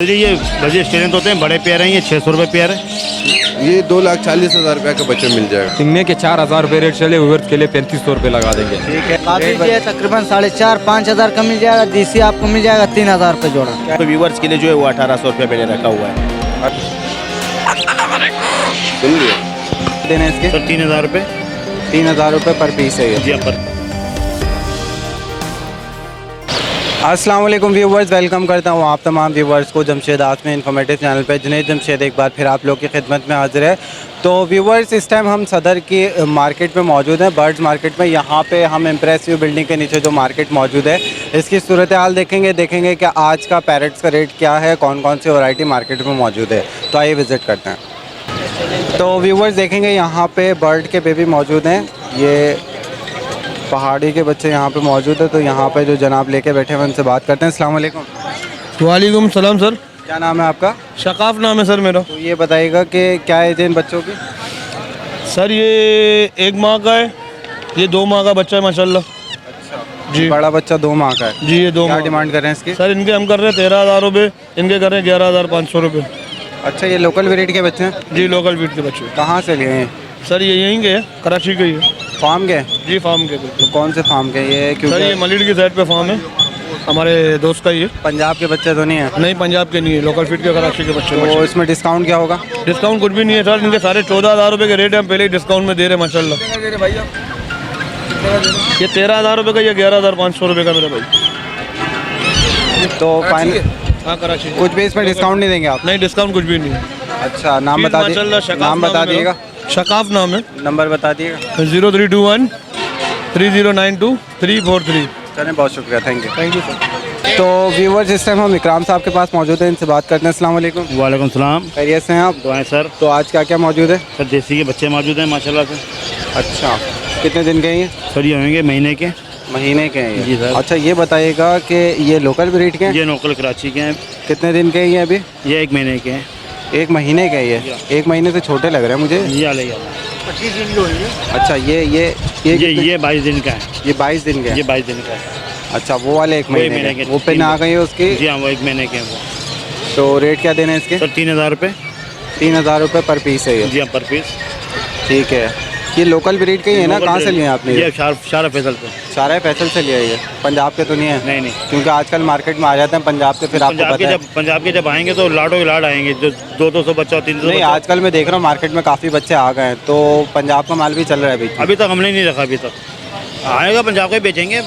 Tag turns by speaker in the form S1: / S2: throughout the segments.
S1: जी ये बजे स्टेरेंट होते हैं, बड़े पेयर हैं, ये 600 रुपये पेयर है।
S2: ये 2,40,000 रुपये का बच्चा मिल जाएगा।
S3: सिंगने के 4,000 रुपये रेट चले, व्यूअर्स के लिए 3500 रुपये लगा देंगे।
S4: ठीक है, काफी है तकरीबन 4,500-5,000 का मिल जाएगा। देसी आपको मिल जाएगा 3,000 रुपये जोड़ा।
S1: तो व्यूवर्स के लिए जो है वो 1800 रुपये मैंने रखा हुआ है।
S2: सुन लिया
S4: देने इसके
S1: सर 3,000 रुपये।
S4: 3,000 रुपये पर पीस है ये।
S1: जी पर
S4: अस्सलाम वालेकुम व्यूवर्स, वेलकम करता हूँ आप तमाम व्यूवर्स को जमशेद आसमी इन्फॉर्मेटिव चैनल पे। जुनैद जमशेद एक बार फिर आप लोग की खिदमत में हाजिर है। तो व्यूवर्स, इस टाइम हम सदर की मार्केट में मौजूद हैं, बर्ड्स मार्केट में। यहाँ पे हम इम्प्रेसिव बिल्डिंग के नीचे जो मार्केट मौजूद है, इसकी सूरत हाल देखेंगे कि आज का पैरेट्स का रेट क्या है, कौन कौन सी वैरायटी मार्केट में मौजूद है। तो आइए विज़िट करते हैं। तो व्यूवर्स देखेंगे यहाँ पे बर्ड के बेबी मौजूद हैं। ये पहाड़ी के बच्चे यहाँ पे मौजूद है। तो यहाँ पे जो जनाब लेके बैठे हैं उनसे बात करते हैं। अस्सलाम वालेकुम।
S5: वालेकुम सलाम सर।
S4: क्या नाम है आपका?
S5: शकाफ नाम है सर मेरा।
S4: तो ये बताइएगा कि क्या एज है इन बच्चों की?
S5: सर ये 1 माह का है, ये 2 माह का बच्चा है माशाल्लाह।
S4: अच्छा
S5: जी।
S4: बड़ा बच्चा 2 माह का है।
S5: जी ये 2
S4: क्या
S5: माह।
S4: डिमांड कर रहे हैं इसकी?
S5: सर इनके हम कर रहे हैं 13,000 रुपये, इनके कर रहे हैं 11,500 रुपये।
S4: अच्छा, ये लोकल वेराइटी के बच्चे हैं?
S5: जी लोकल बीट के बच्चे।
S4: कहाँ से लिए हैं?
S5: सर ये यहीं के हैं, कराची के ही है।
S4: फार्म के?
S5: जी फार्म के बिल्कुल।
S4: तो कौन से फार्म के ये?
S5: सर
S4: क्योंकि
S5: ये मलिड की साइड पे फार्म है, हमारे दोस्त का ही है।
S4: पंजाब के बच्चे तो नहीं है?
S5: नहीं पंजाब के नहीं है, लोकल फीड के कराची के बच्चे।
S4: तो इसमें डिस्काउंट क्या होगा?
S5: डिस्काउंट कुछ भी नहीं है सर, इनके सारे 14,000 रुपये के रेट हम पहले ही डिस्काउंट में दे रहे हैं माशाल्लाह। ये 13,000 रुपये का, ये 11,500 रुपये का मेरा भाई।
S4: तो फाइनल
S5: हाँ कराची।
S4: कुछ भी इसमें डिस्काउंट नहीं देंगे आप?
S5: नहीं डिस्काउंट कुछ भी नहीं है।
S4: अच्छा, नाम बता
S5: माशाल्लाह,
S4: दीजिए।
S5: शकाफ
S4: नाम बता
S5: है मेरा।
S4: दिएगा।
S5: शकाफ नाम है।
S4: नंबर बता दिएगा।
S5: 0321 3092 343।
S4: चलें, बहुत शुक्रिया, thank you.
S5: Thank you sir.
S4: तो व्यूवर्स, इस टाइम हम इकराम साहब के पास मौजूद हैं, इनसे बात करते हैं। अस्सलाम वालेकुम।
S1: वालेकुम सलाम।
S4: खैरियत से हैं आप?
S1: दुआएं सर।
S4: तो आज क्या क्या मौजूद है?
S1: सर देसी के बच्चे मौजूद हैं माशाल्लाह से।
S4: अच्छा, कितने दिन के हैं ये?
S1: सर ये होंगे महीने के।
S4: महीने के हैं ये?
S1: जी सर।
S4: अच्छा, ये बताइएगा कि ये लोकल ब्रीड के हैं?
S1: ये लोकल कराची के हैं।
S4: कितने दिन के हैं ये अभी?
S1: ये 1 महीने के हैं।
S4: 1 महीने के हैं ये? 1 महीने से छोटे लग रहे हैं मुझे।
S1: ये आले
S4: अच्छा, ये
S1: 22 दिन का है।
S4: ये 22 दिन के
S1: ये
S4: हैं?
S1: 22 दिन का है।
S4: अच्छा, वो वाले 1
S1: वही
S4: महीने के?
S1: के
S4: वो पिन आ गई है उसकी?
S1: जी हाँ वो 1 महीने के हैं वो।
S4: तो रेट क्या देने हैं इसके?
S1: सर 3,000 रुपये।
S4: 3,000 रुपये पर पीस है ये?
S1: जी हाँ पर पीस।
S4: ठीक है। ये लोकल ब्रीड के ही है ना? कहाँ से लिए हैं आपने?
S1: ये शारा फैसल पे।
S4: सारा फैसल से लिया ये? पंजाब के तो नहीं है?
S1: नहीं
S4: क्योंकि आजकल मार्केट में आ जाते हैं पंजाब के, फिर आपको पता है।
S1: पंजाब के जब आएंगे तो लाडो लाड आएंगे, जो 200 बच्चा 300
S4: नहीं, आजकल मैं देख रहा हूँ मार्केट में काफ़ी बच्चे आ गए हैं, तो पंजाब का माल भी चल रहा है अभी?
S1: अभी तक हमने नहीं रखा। अभी तक आएगा पंजाब का ही बेचेंगे,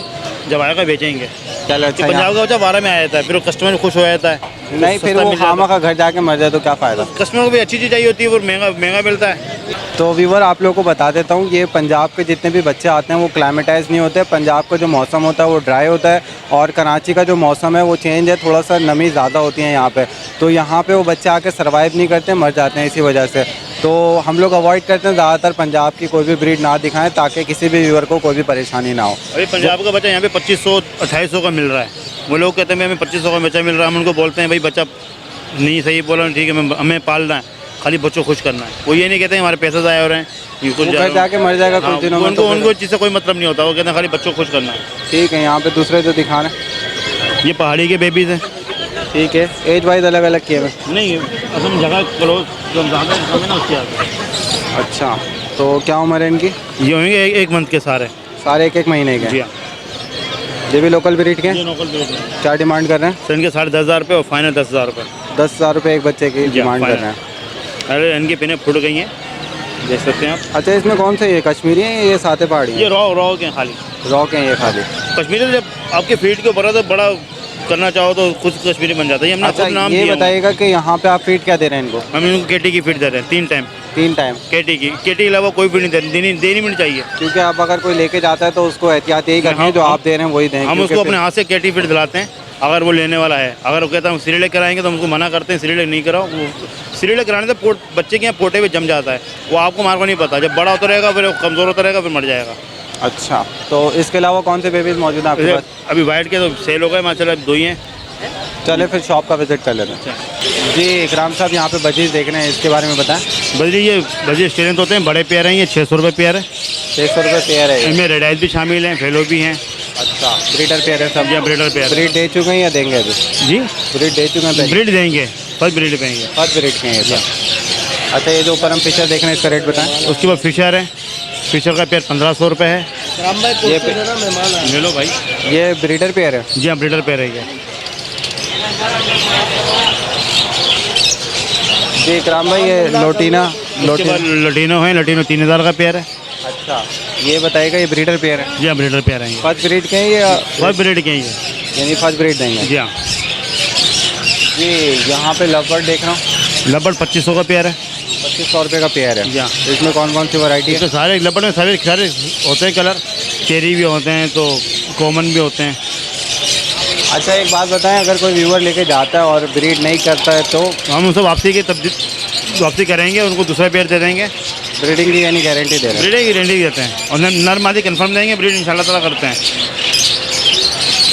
S1: जब आएगा बेचेंगे।
S4: चलो अच्छा।
S1: पंजाब का बच्चा 12 में आ जाता है, फिर वो कस्टमर खुश हो जाता है।
S4: नहीं, फिर वो खामा का घर जाके मर जाए तो क्या फ़ायदा?
S1: कस्टमर को भी अच्छी चीज़ चाहिए होती है, वो महंगा मिलता है।
S4: तो व्यूवर, आप लोगों को बता देता हूँ, ये पंजाब के जितने भी बच्चे आते हैं वो क्लाइमेटाइज नहीं होते। पंजाब का जो मौसम होता है वो ड्राई होता है, और कराची का जो मौसम है वो चेंज है, थोड़ा सा नमी ज़्यादा होती है यहाँ पे। तो यहाँ पे वो बच्चे आके सर्वाइव नहीं करते, मर जाते हैं इसी वजह से। तो हम लोग अवॉइड करते हैं ज़्यादातर पंजाब की कोई भी ब्रीड ना दिखाएं, ताकि किसी भी व्यूवर को कोई भी परेशानी ना हो।
S1: अभी पंजाब का बच्चा यहाँ पे 2500-2800 का मिल रहा है। वो लोग कहते हैं हमें 2500 का बच्चा मिल रहा है। हम उनको बोलते हैं भाई बच्चा नहीं सही बोला, ठीक है हमें पालना है, खाली बच्चों को खुश करना है। वो ये नहीं कहते हमारे पैसे ज़ाया हो रहे हैं,
S4: वो घर जाके मर जाएगा कुछ दिनों में।
S1: उनको चीज़ से कोई मतलब नहीं होता, वो कहते हैं खाली बच्चों को खुश करना है।
S4: ठीक है, यहाँ पे दूसरे जो दिखा रहे हैं
S1: ये पहाड़ी के बेबीज़ हैं।
S4: ठीक है, एज वाइज अलग अलग किए हुए?
S1: नहीं असल में जगह क्लोज जो ज़्यादा है ना उसके आगे।
S4: अच्छा, तो क्या उम्र है इनकी?
S1: ये होंगे 1 मंथ के सारे।
S4: सारे 1 महीने के?
S1: जी हाँ।
S4: ये भी लोकल ब्रीड के?
S1: ये लोकल ब्रीड है।
S4: क्या डिमांड कर रहे हैं?
S1: सर इनके 10,500 रुपये और फाइनल 10,000 रुपये।
S4: 10,000 रुपये एक बच्चे की
S1: जी,
S4: डिमांड कर
S1: फाइनल।
S4: रहे हैं।
S1: अरे इनकी पिनें फुट गई हैं, देख सकते हैं आप।
S4: अच्छा, इसमें कौन से, ये कश्मीरी हैं ये साते पहाड़ी
S1: ये
S4: हैं?
S1: रॉ के हैं खाली।
S4: रॉ के हैं ये खाली?
S1: कश्मीरी जब आपके फीड के ऊपर तो बड़ा करना चाहो तो खुद कश्मीरी बन जाता है। हमने
S4: अच्छा,
S1: खुद नाम
S4: ये
S1: दिया
S4: बताइएगा कि यहाँ पे आप फीड क्या दे रहे हैं इनको?
S1: हम इनको केटी की फीड दे रहे हैं 3 टाइम।
S4: 3 टाइम?
S1: केटी के अलावा कोई फीड नहीं देनी मिलनी चाहिए।
S4: क्योंकि आप अगर कोई लेके जाता है तो उसको एहतियात यही करनी है, जो आप दे रहे हैं वही दें।
S1: हम उसको अपने हाथ से केटी फीड दिलाते हैं अगर वो लेने वाला है। अगर वो कहता है हम सिलेक्ट कराएंगे तो हम उसको मना करते हैं, सिलेक्ट नहीं कराओ। वो सिलेक्ट कराने से बच्चे के यहाँ पोटे में जम जाता है, वो आपको मार को नहीं पता। जब बड़ा होता रहेगा फिर कमज़ोर होता रहेगा, फिर मर जाएगा।
S4: अच्छा, तो इसके अलावा कौन से बेबीज मौजूद हैं आपके पास?
S1: अभी वाइट के तो सेल हो गए माशाल्लाह, 2 ही हैं।
S4: चले फिर शॉप का विजिट कर लेते हैं। जी इकराम साहब, यहाँ पे बजीज देख रहे हैं, इसके बारे में बताएं।
S1: बजरी ये बजरी स्टेरेंट होते हैं, बड़े पेयर हैं, ये 600 रुपये पेयर है।
S4: 600 रुपये पेयर है।
S1: इनमें रेड आइज भी शामिल हैं, फेलो भी हैं।
S4: अच्छा, अच्छा, ब्रीडर पेयर है सब।
S1: ये ब्रीडर पेयर
S4: ब्रीड दे चुके हैं या देंगे अभी?
S1: जी,
S4: ब्रीड दे चुके हैं पहले?
S1: ब्रीड देंगे, फर्स्ट ब्रीड देंगे।
S4: फर्स्ट ब्रीड के हैं ये सब। अच्छा, ये जो ऊपर हम फिशर देख रहे हैं इसका रेट बताएं।
S1: उसके बाद फिशर है, फिशर का पेयर 1500 रुपये है।
S4: ये
S1: ले लो भाई।
S4: ये ब्रीडर पेयर है।
S1: जी हाँ, ब्रीडर पेयर है ये।
S4: जी इकराम भाई, ये लोटीना
S1: उसके बाद लटीनो है, लटीनो 3000 का पेयर है।
S4: अच्छा, ये बताइएगा ये ब्रीडर पेयर है।
S1: जी हाँ, ब्रीडर पेयर है ये।
S4: फर्स्ट ब्रीड के हैं या
S1: फर्स्ट ब्रीड के हैं ये।
S4: यानी फर्स्ट ब्रीड देंगे?
S1: जी हाँ।
S4: जी यहाँ पे लवबर्ड देख रहा हूँ,
S1: लबड़ 2500 का पेयर है।
S4: 2500 रुपये का पेयर है।
S1: जी हाँ।
S4: तो इसमें कौन कौन सी वैरायटी है?
S1: तो सारे लबड़ में सारे सारे होते हैं कलर, चेरी भी होते हैं तो कॉमन भी होते हैं।
S4: अच्छा, एक बात बताएं, अगर कोई व्यूअर लेके जाता है और ब्रीड नहीं करता है तो
S1: हम उनसे वापसी करेंगे, उनको दूसरा पेयर दे देंगे।
S4: ब्रीडिंग की यानी गारंटी दे रहे हैं?
S1: ब्रीडिंग की गारंटी देते हैं और नर मादी कंफर्म देंगे, ब्रीड इंशाल्लाह ताला करते हैं।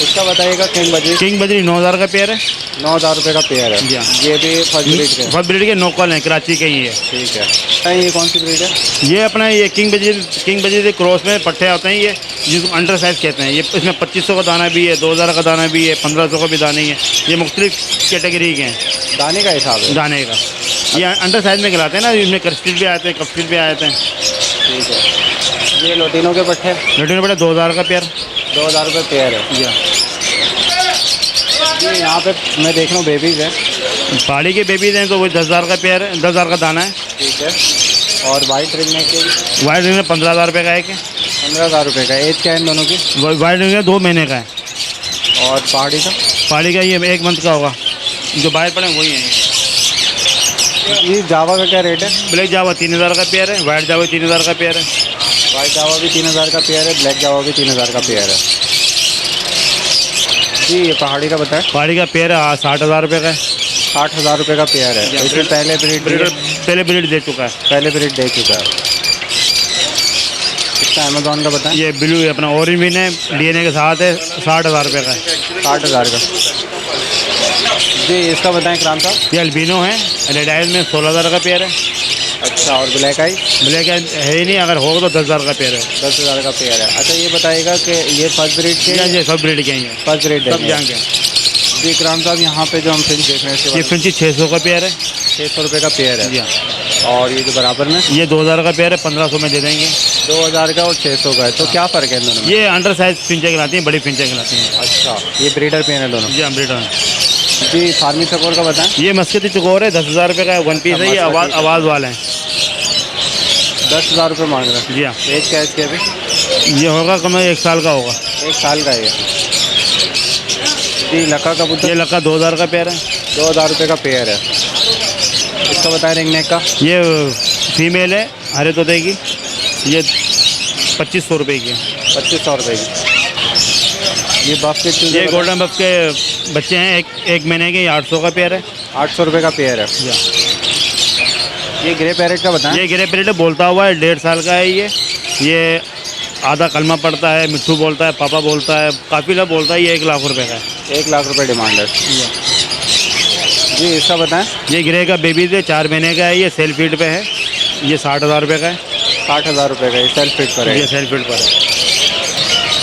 S4: इसका बताइएगा किंग बजी।
S1: किंग बजरी 9000 का पेयर है।
S4: 9000 रुपये का पेयर है।
S1: जी हाँ।
S4: ये भी फर्स्ट ब्रीड के हैं?
S1: फर्स्ट ब्रीड के नोकल हैं, कराची के ही है।
S4: ठीक है। ये कौन सी ब्रीड है?
S1: ये अपना ये किंग बजीर क्रॉस में पट्टे होते हैं ये, जिसको अंडर साइज कहते हैं। ये इसमें 2500 का दाना भी है, 2000 का दाना भी है, 1500 का भी दाने ही है। ये मुख्तलिफ कैटेगरी के हैं
S4: दाने का हिसाब है?
S1: दाने का। ये अंडर साइज में खिलाते हैं ना, इसमें करस्टिल भी आते हैं, कपस्टिल भी आते हैं।
S4: ठीक है। ये लोटिनो के पट्टे?
S1: लटीनो बेटा 2000 का पेयर।
S4: 2000 रुपये पेयर है।
S1: जी
S4: जी यहाँ पे मैं देख रहा हूँ बेबीज़ है।
S1: पहाड़ी के बेबीज हैं तो वो 10,000 का पेयर है, 10,000 का दाना है।
S4: ठीक है। और वाइट रिंग नेक के?
S1: वाइट रिंग में 15,000 रुपये का है कि
S4: 15,000 रुपये का। एज क्या है इन दोनों की?
S1: वाइट रिंग में 2 महीने का है।
S4: और पहाड़ी का?
S1: पहाड़ी का ये 1 मंथ का होगा। जो बाहर पड़े वही हैं।
S4: ये जावा का क्या रेट है?
S1: ब्लैक जावा 3000 का पेयर है, वाइट जावा 3000 का पेयर है।
S4: वाइट जावा भी 3000 का पेयर है, ब्लैक जावा भी 3000 का पेयर है। जी ये पहाड़ी का बताएं।
S1: पहाड़ी का पेयर है 60,000 रुपये का है।
S4: 60,000 रुपये का पेयर है। तो इसमें पहले
S1: ब्रीड दे चुका है।
S4: पहले ब्रीड दे चुका है। इसका अमेजोन का बताएं।
S1: ये ब्लू है अपना ऑरेंज है, डीएनए के साथ है, 60,000 रुपये का है।
S4: 60,000 का। जी इसका बताएं इकराम साहब।
S1: ये अल्बिनो है, रेड आइज में 16,000 का पेयर है।
S4: अच्छा, और ब्लैक आई?
S1: ब्लैक है ही नहीं, अगर होगा तो 10,000 का पेयर है।
S4: 10,000 का पेयर है। अच्छा, ये बताइएगा कि ये फर्स्ट ब्रीड के?
S1: ये सब ब्रीड के हैं।
S4: फर्स्ट ब्रीड
S1: सब जाएंगे।
S4: जी इकराम साहब, यहाँ पे जो हम फिंच देख रहे हैं
S1: ये फिंची 600 का पेयर है।
S4: 600 रुपये का पेयर है।
S1: जी हाँ।
S4: और ये जो बराबर में?
S1: ये 2000 का पेयर है, 1500 में दे देंगे।
S4: 2000 का और 600 का है। तो क्या फ़र्क है इन दोनों में?
S1: ये अंडर साइज फिंचे खिलाती हैं, बड़ी फिंचे खिलाती हैं।
S4: अच्छा, ये ब्रीडर पेयर है दोनों?
S1: जी हाँ, ब्रीडर है।
S4: जी फार्मी चकोर का बताएं।
S1: ये मस्कती चकोर है, 10,000 रुपये का है, 1 पीस है। ये आवाज़ वाले हैं।
S4: 10,000 रुपये मांग रहे हैं?
S1: जी हाँ।
S4: एज क्या है इसके अभी?
S1: ये होगा कम 1 साल का होगा।
S4: 1 साल का है ये। जी लक्का कबूतर?
S1: ये लक्का 2000 का पेयर है।
S4: 2000 रुपये का पेयर है। इसका बताएं रिंग नेक का?
S1: ये फीमेल है, हरे तोते की। ये 2500 रुपये की है।
S4: 2500 रुपये की। ये बफ के चूजे?
S1: ये गोल्डन बफ के बच्चे हैं, एक महीने के। 800 का पेयर है।
S4: 800 रुपये का पेयर है। ये ग्रे पैरेट का बताएं।
S1: ये ग्रे पैरेट बोलता हुआ है, 1.5 साल का है ये आधा कलमा पढ़ता है, मिट्ठू बोलता है, पापा बोलता है, काफिला बोलता है। ये 1 लाख रुपए का है।
S4: 1 लाख रुपए डिमांड है। जी इसका बताएं।
S1: ये ग्रे का बेबी है, 4 महीने का है। ये सेल फीड पे है। ये 60,000 रुपये का है।
S4: 60,000 रुपये का। ये सेल्फ फिट पर है?
S1: ये सेल फीड पर है।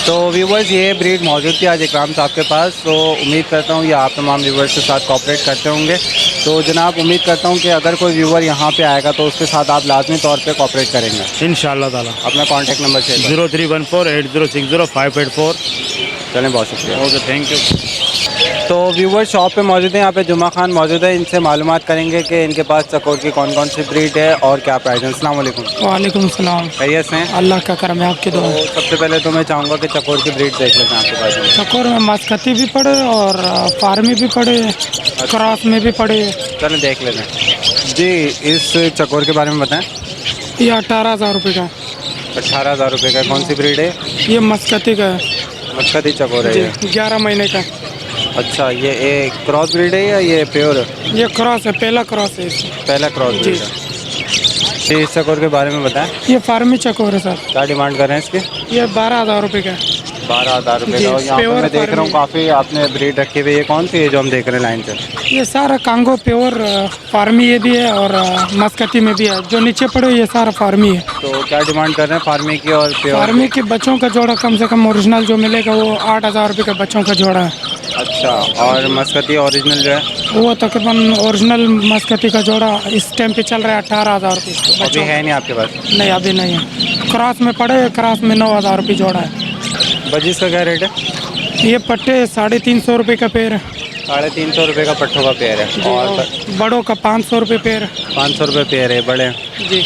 S4: तो व्यूवर्स, ये ब्रीड मौजूद थी आज इकराम साहब के पास। तो उम्मीद करता हूँ ये आप तमाम व्यूवर्स के साथ कोऑपरेट करते होंगे। तो जनाब, उम्मीद करता हूँ कि अगर कोई व्यूवर यहाँ पे आएगा तो उसके साथ आप लाजमी तौर पे कोऑपरेट करेंगे
S1: इंशाल्लाह ताला।
S4: अपना कॉन्टैक्ट नंबर शेयर करें।
S1: 03148060
S4: चलें, बहुत शुक्रिया।
S1: Okay, thank you.
S4: तो व्यूवर शॉप पे मौजूद हैं, यहाँ पे जुमा खान मौजूद है। इनसे मालूमात करेंगे कि इनके पास चकोर की कौन कौन सी ब्रीड है और क्या प्राइस है। अस्सलाम वालेकुम।
S6: वालेकुम सलाम।
S4: खैरियत से हैं?
S6: अल्लाह का करम है, आपके दुआ।
S4: तो सबसे पहले तो मैं चाहूँगा कि चकोर की ब्रीड देख लेते हैं आपके पास में।
S6: चकोर में मस्कती भी पड़े और फार्मी भी पड़े, क्रॉस में भी पड़े।
S4: चलें देख लेते हैं। जी इस चकोर के बारे में बताएं।
S6: ये 18,000 रुपये का।
S4: 18,000 रुपये का। कौन सी ब्रीड है?
S6: ये मस्कती का है।
S4: मस्कती चकोर है
S6: जी,
S4: ये?
S6: 11 महीने का।
S4: अच्छा, ये एक क्रॉस ब्रीड है या ये प्योर है?
S6: ये क्रॉस है, पहला क्रॉस है इसमें।
S4: पहला क्रॉस ब्रीड है। जी इस चकोर के बारे में बताएं।
S6: ये फार्मी चकोर है सर।
S4: क्या डिमांड कर रहे हैं इसकी?
S6: ये 12,000 रुपये का है।
S4: 12,000 रुपये
S6: जी,
S4: का। और यहाँ पे
S6: pure
S4: मैं देख रहा हूँ
S6: फार्मी।
S4: काफ़ी आपने ब्रीड रखी हुई है। कौन सी है जो हम देख रहे हैं लाइन से?
S6: ये सारा कांगो प्योर फार्मी ये भी है और मस्कती में भी है। जो नीचे पड़े ये सारा फार्मी है।
S4: तो क्या डिमांड कर रहे हैं फार्मी की और प्योर?
S6: फार्मी के बच्चों का जोड़ा कम से कम ओरिजिनल जो मिलेगा वो 8,000 रुपये का बच्चों का जोड़ा है।
S4: अच्छा, और मस्कती ओरिजिनल जो है
S6: वो तकरीबन ओरिजिनल मस्कती का जोड़ा इस टाइम पे चल रहा है 18,000 रुपये
S4: अभी
S6: बच्चों
S4: है नहीं आपके पास?
S6: नहीं अभी नहीं है। क्रॉस में पड़े, क्रॉस में 9,000 रुपये जोड़ा है।
S4: बजिस का क्या रेट है?
S6: ये पट्टे 350 रुपये का पेड़ है
S4: 350 रुपये का पट्ठों का पेयर है। और
S6: और बड़ों का 500 रुपये पेड़ है
S4: 500 रुपये पेयर है बड़े।
S6: जी।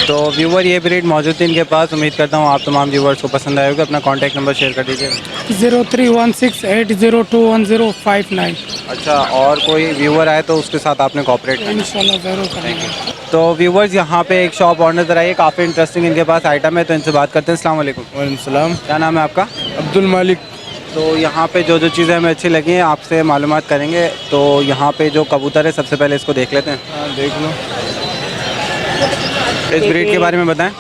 S4: तो व्यूवर ये ब्रीड मौजूद थी इनके पास। उम्मीद करता हूँ आप तमाम व्यूवर्स को पसंद आएगा। अपना कॉन्टैक्ट नंबर शेयर कर दीजिए।
S6: 0316802159।
S4: अच्छा, और कोई व्यूवर आए तो उसके साथ आपने कॉपरेट करना है।
S6: इंशाल्लाह ज़रूर करेंगे।
S4: तो व्यूवर्स यहाँ पे एक शॉप और नज़र आई है, काफ़ी इंटरेस्टिंग इनके पास आइटम है, तो इनसे बात करते हैं। अस्सलाम वालेकुम।
S5: सलाम।
S4: क्या नाम है आपका?
S5: अब्दुल मालिक।
S4: तो यहाँ पे जो जो चीज़ें हमें अच्छी लगी हैं आपसे मालूमात करेंगे। तो यहाँ पे जो कबूतर है सबसे पहले इसको देख लेते हैं।
S5: हाँ देख लो।
S4: इस ब्रीड के बारे में बताएं।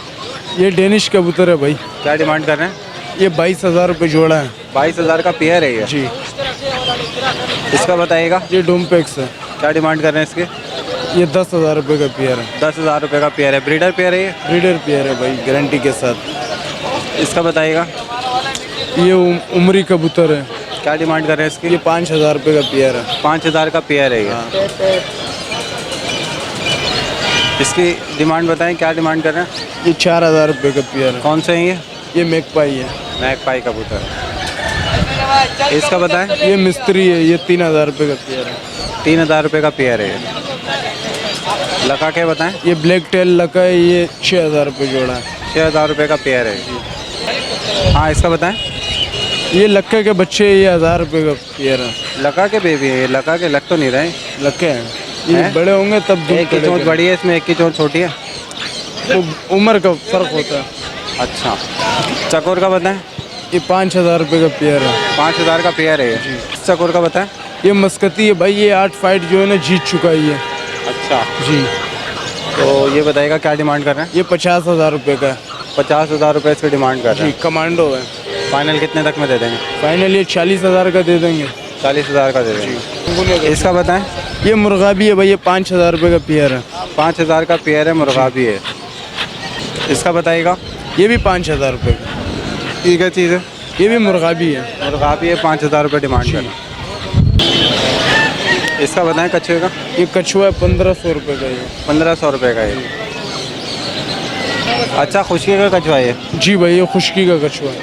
S5: ये डेनिश कबूतर है भाई।
S4: क्या डिमांड कर रहे हैं?
S5: ये 22,000 रुपये जोड़ा है।
S4: 22,000 का पेयर है ये।
S5: जी।
S4: इसका बताइएगा।
S5: ये डोमपेक्स है।
S4: क्या डिमांड कर रहे हैं इसके?
S5: ये 10,000 रुपये का पेयर है।
S4: 10,000 रुपये का पेयर है। ब्रीडर पेयर है ये?
S5: ब्रीडर पेयर है भाई, गारंटी के साथ।
S4: इसका बताइएगा।
S5: ये उमरी कबूतर है।
S4: क्या डिमांड कर रहे हैं इसकी?
S5: ये 5,000 रुपये का पेयर है।
S4: 5,000 का पेयर है ये। इसकी डिमांड बताएं, क्या डिमांड कर रहे हैं?
S5: ये 4,000 रुपये का पेयर है।
S4: कौन से हैं ये?
S5: ये मैकपाई है।
S4: मैकपाई कबूतर। इसका बताएं।
S5: ये मिस्त्री है। ये 3,000 रुपये का पेयर है।
S4: 3,000 रुपये का पेयर है ये। लका के बताएं।
S5: ये ब्लैक टेल लका है। ये 6,000 रुपये जोड़ा है।
S4: 6,000 रुपये का पेयर है। हाँ, इसका बताएं।
S5: ये लक्के के बच्चे, ये 1,000 रुपये का पेयर है।
S4: लका के बेबी है ये। लका के लग तो नहीं रहे।
S5: लक्के हैं। ये
S4: हैं?
S5: बड़े होंगे तब दूध
S4: एक की चोंच
S5: पड़ेगा।
S4: बड़ी है इसमें, एक की चोंच छोटी है।
S5: तो उम्र का फ़र्क होता है।
S4: अच्छा, चकोर का बताएं।
S5: ये 5,000 रुपये का पेयर है।
S4: 5,000 का पेयर है ये। चकोर का बताएं।
S5: ये मस्कती है भाई। ये 8 फाइट जो है ना जीत चुका है ये।
S4: अच्छा,
S5: जी।
S4: तो ये बताइएगा क्या डिमांड कर रहे हैं?
S5: ये 50,000 रुपये का है।
S4: 50,000 रुपये इसकी डिमांड कर रहे
S5: जी,
S4: हैं।
S5: कमांडो है।
S4: फाइनल कितने तक में दे देंगे?
S5: फाइनल ये 40,000 का दे देंगे।
S4: 40,000 का दे देंगे। इसका बताएं।
S5: ये मुर्गा भी है भाई। ये 5,000 रुपये का पेयर है।
S4: 5,000 का पेयर है, मुर्गा भी है। इसका बताइएगा।
S5: ये भी 5,000 रुपये का।
S4: ठीक है, चीज़ है।
S5: ये भी मुर्गा भी है।
S4: मुर्गा भी है, 5,000 रुपये डिमांड कर। इसका बताएं कच्छे का।
S5: ये कछुआ है 1,500 रुपये का। ये
S4: 1,500 रुपये का ये। अच्छा, खुशकी का कछुआ है।
S5: जी भाई, ये खुशकी का कछुआ है।